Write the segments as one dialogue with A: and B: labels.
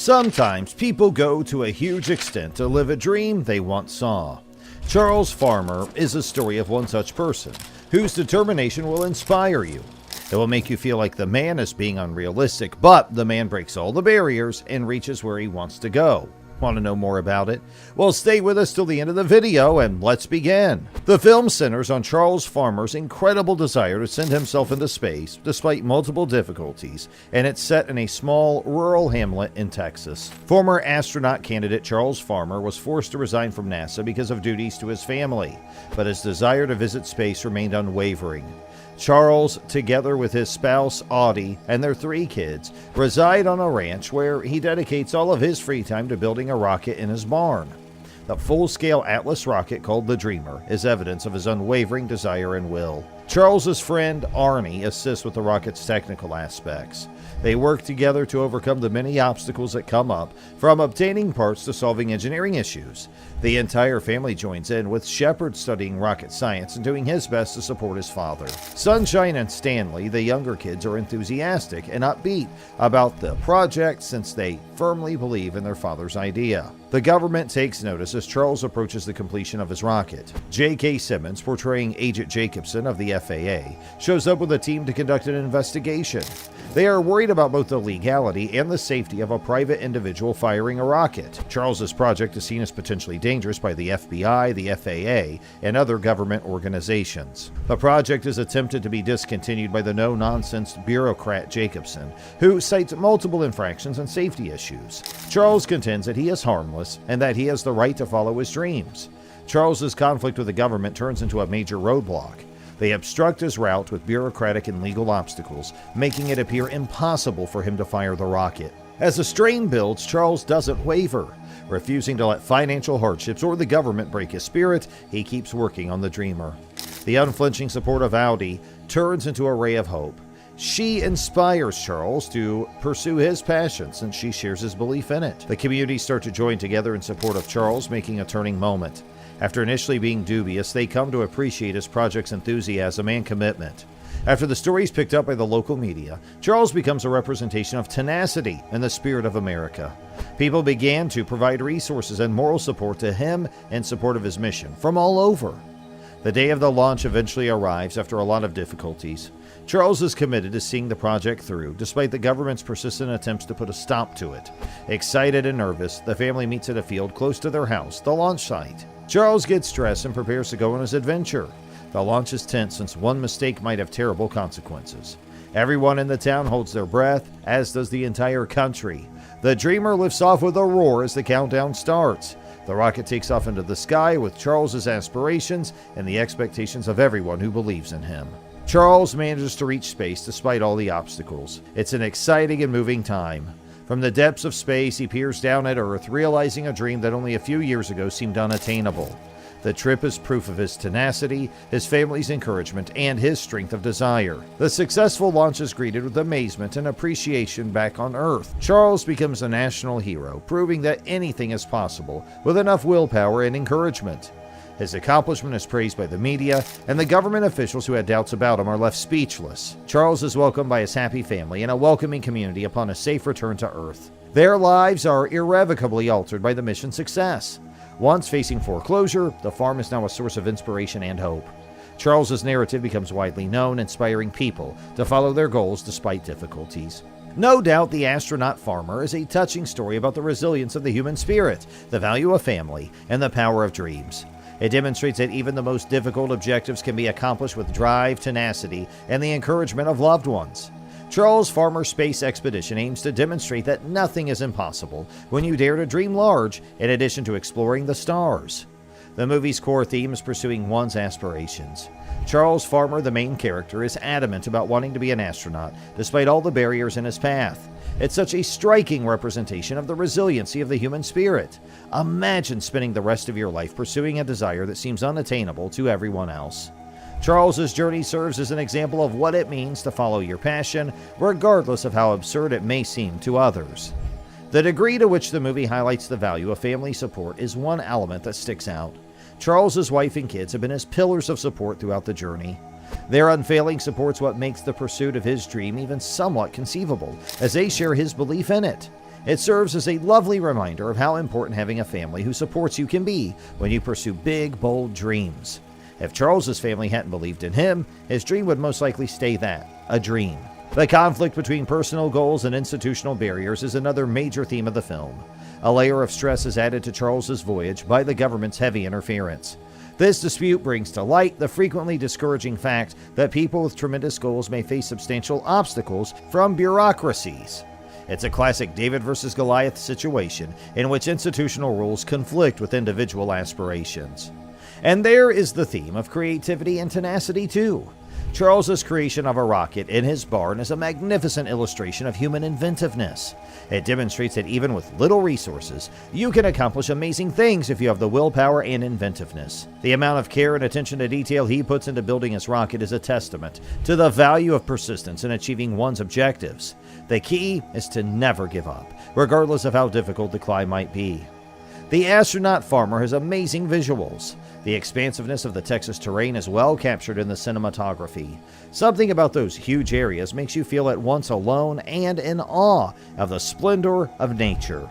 A: Sometimes people go to a huge extent to live a dream they once saw. Charles Farmer is a story of one such person, whose determination will inspire you. It will make you feel like the man is being unrealistic, but the man breaks all the barriers and reaches where he wants to go. Want to know more about it? Well, stay with us till the end of the video and let's begin. The film centers on Charles Farmer's incredible desire to send himself into space despite multiple difficulties, and it's set in a small rural hamlet in Texas. Former astronaut candidate Charles Farmer was forced to resign from NASA because of duties to his family, but his desire to visit space remained unwavering. Charles, together with his spouse Audie and their 3 kids, reside on a ranch where he dedicates all of his free time to building a rocket in his barn. The full-scale Atlas rocket called the Dreamer is evidence of his unwavering desire and will. Charles's friend Arnie assists with the rocket's technical aspects. They work together to overcome the many obstacles that come up, from obtaining parts to solving engineering issues. The entire family joins in, with Shepard studying rocket science and doing his best to support his father. Sunshine and Stanley, the younger kids, are enthusiastic and upbeat about the project since they firmly believe in their father's idea. The government takes notice as Charles approaches the completion of his rocket. J.K. Simmons, portraying Agent Jacobson of the FAA, shows up with a team to conduct an investigation. They are worried about both the legality and the safety of a private individual firing a rocket. Charles's project is seen as potentially dangerous by the FBI, the FAA, and other government organizations. The project is attempted to be discontinued by the no-nonsense bureaucrat Jacobson, who cites multiple infractions and safety issues. Charles contends that he is harmless and that he has the right to follow his dreams. Charles's conflict with the government turns into a major roadblock. They obstruct his route with bureaucratic and legal obstacles, making it appear impossible for him to fire the rocket. As the strain builds, Charles doesn't waver. Refusing to let financial hardships or the government break his spirit, he keeps working on the Dreamer. The unflinching support of Audie turns into a ray of hope. She inspires Charles to pursue his passion since she shares his belief in it. The community start to join together in support of Charles, making a turning moment. After initially being dubious, they come to appreciate his project's enthusiasm and commitment. After the story is picked up by the local media, Charles becomes a representation of tenacity and the spirit of America. People began to provide resources and moral support to him in support of his mission from all over. The day of the launch eventually arrives after a lot of difficulties. Charles is committed to seeing the project through, despite the government's persistent attempts to put a stop to it. Excited and nervous, the family meets at a field close to their house, the launch site. Charles gets dressed and prepares to go on his adventure. The launch is tense since one mistake might have terrible consequences. Everyone in the town holds their breath, as does the entire country. The Dreamer lifts off with a roar as the countdown starts. The rocket takes off into the sky with Charles's aspirations and the expectations of everyone who believes in him. Charles manages to reach space despite all the obstacles. It's an exciting and moving time. From the depths of space, he peers down at Earth, realizing a dream that only a few years ago seemed unattainable. The trip is proof of his tenacity, his family's encouragement, and his strength of desire. The successful launch is greeted with amazement and appreciation back on Earth. Charles becomes a national hero, proving that anything is possible with enough willpower and encouragement. His accomplishment is praised by the media, and the government officials who had doubts about him are left speechless. Charles is welcomed by his happy family and a welcoming community upon a safe return to Earth. Their lives are irrevocably altered by the mission's success. Once facing foreclosure, the farm is now a source of inspiration and hope. Charles's narrative becomes widely known, inspiring people to follow their goals despite difficulties. No doubt The Astronaut Farmer is a touching story about the resilience of the human spirit, the value of family, and the power of dreams. It demonstrates that even the most difficult objectives can be accomplished with drive, tenacity, and the encouragement of loved ones. Charles Farmer's space expedition aims to demonstrate that nothing is impossible when you dare to dream large, in addition to exploring the stars. The movie's core theme is pursuing one's aspirations. Charles Farmer, the main character, is adamant about wanting to be an astronaut, despite all the barriers in his path. It's such a striking representation of the resiliency of the human spirit. Imagine spending the rest of your life pursuing a desire that seems unattainable to everyone else. Charles's journey serves as an example of what it means to follow your passion, regardless of how absurd it may seem to others. The degree to which the movie highlights the value of family support is one element that sticks out. Charles's wife and kids have been his pillars of support throughout the journey. Their unfailing support's what makes the pursuit of his dream even somewhat conceivable, as they share his belief in it. It serves as a lovely reminder of how important having a family who supports you can be when you pursue big, bold dreams. If Charles's family hadn't believed in him, his dream would most likely stay that, a dream. The conflict between personal goals and institutional barriers is another major theme of the film. A layer of stress is added to Charles's voyage by the government's heavy interference. This dispute brings to light the frequently discouraging fact that people with tremendous goals may face substantial obstacles from bureaucracies. It's a classic David versus Goliath situation in which institutional rules conflict with individual aspirations. And there is the theme of creativity and tenacity too. Charles's creation of a rocket in his barn is a magnificent illustration of human inventiveness. It demonstrates that even with little resources, you can accomplish amazing things if you have the willpower and inventiveness. The amount of care and attention to detail he puts into building his rocket is a testament to the value of persistence in achieving one's objectives. The key is to never give up, regardless of how difficult the climb might be. The Astronaut farmer has amazing visuals. The expansiveness of the Texas terrain is well captured in the cinematography. Something about those huge areas makes you feel at once alone and in awe of the splendor of nature.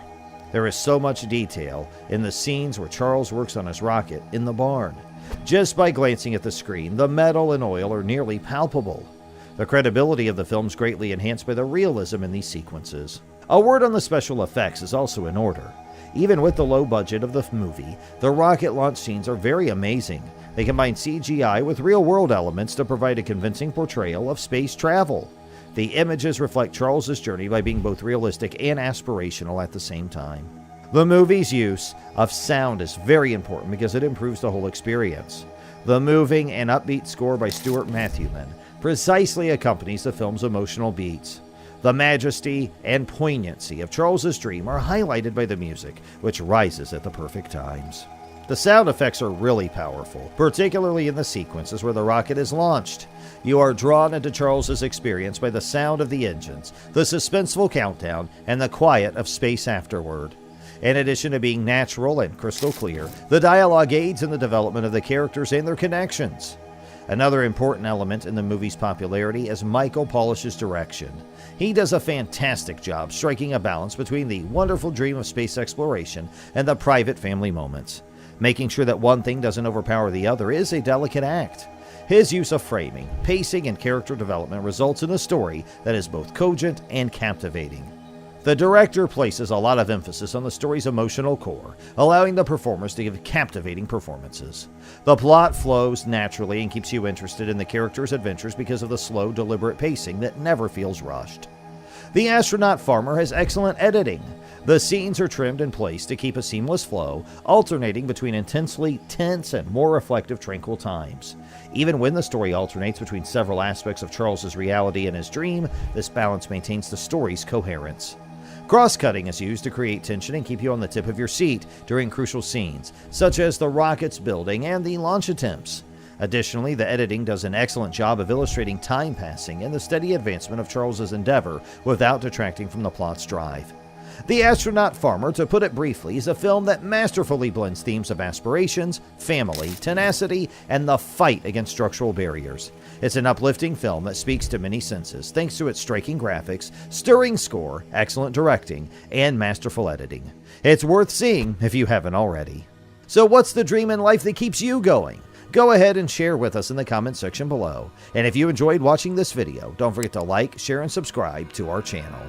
A: There is so much detail in the scenes where Charles works on his rocket in the barn. Just by glancing at the screen, the metal and oil are nearly palpable. The credibility of the film is greatly enhanced by the realism in these sequences. A word on the special effects is also in order. Even with the low budget of the movie, the rocket launch scenes are very amazing. They combine CGI with real-world elements to provide a convincing portrayal of space travel. The images reflect Charles's journey by being both realistic and aspirational at the same time. The movie's use of sound is very important because it improves the whole experience. The moving and upbeat score by Stuart Matthewman precisely accompanies the film's emotional beats. The majesty and poignancy of Charles's dream are highlighted by the music, which rises at the perfect times. The sound effects are really powerful, particularly in the sequences where the rocket is launched. You are drawn into Charles's experience by the sound of the engines, the suspenseful countdown, and the quiet of space afterward. In addition to being natural and crystal clear, the dialogue aids in the development of the characters and their connections. Another important element in the movie's popularity is Michael Polish's direction. He does a fantastic job striking a balance between the wonderful dream of space exploration and the private family moments. Making sure that one thing doesn't overpower the other is a delicate act. His use of framing, pacing, and character development results in a story that is both cogent and captivating. The director places a lot of emphasis on the story's emotional core, allowing the performers to give captivating performances. The plot flows naturally and keeps you interested in the characters' adventures because of the slow, deliberate pacing that never feels rushed. The Astronaut farmer has excellent editing. The scenes are trimmed and placed to keep a seamless flow, alternating between intensely tense and more reflective, tranquil times. Even when the story alternates between several aspects of Charles's reality and his dream, this balance maintains the story's coherence. Cross-cutting is used to create tension and keep you on the tip of your seat during crucial scenes, such as the rocket's building and the launch attempts. Additionally, the editing does an excellent job of illustrating time passing and the steady advancement of Charles's endeavor without detracting from the plot's drive. The Astronaut Farmer, to put it briefly, is a film that masterfully blends themes of aspirations, family, tenacity, and the fight against structural barriers. It's an uplifting film that speaks to many senses thanks to its striking graphics, stirring score, excellent directing, and masterful editing. It's worth seeing if you haven't already. So what's the dream in life that keeps you going? Go ahead and share with us in the comment section below. And if you enjoyed watching this video, don't forget to like, share, and subscribe to our channel.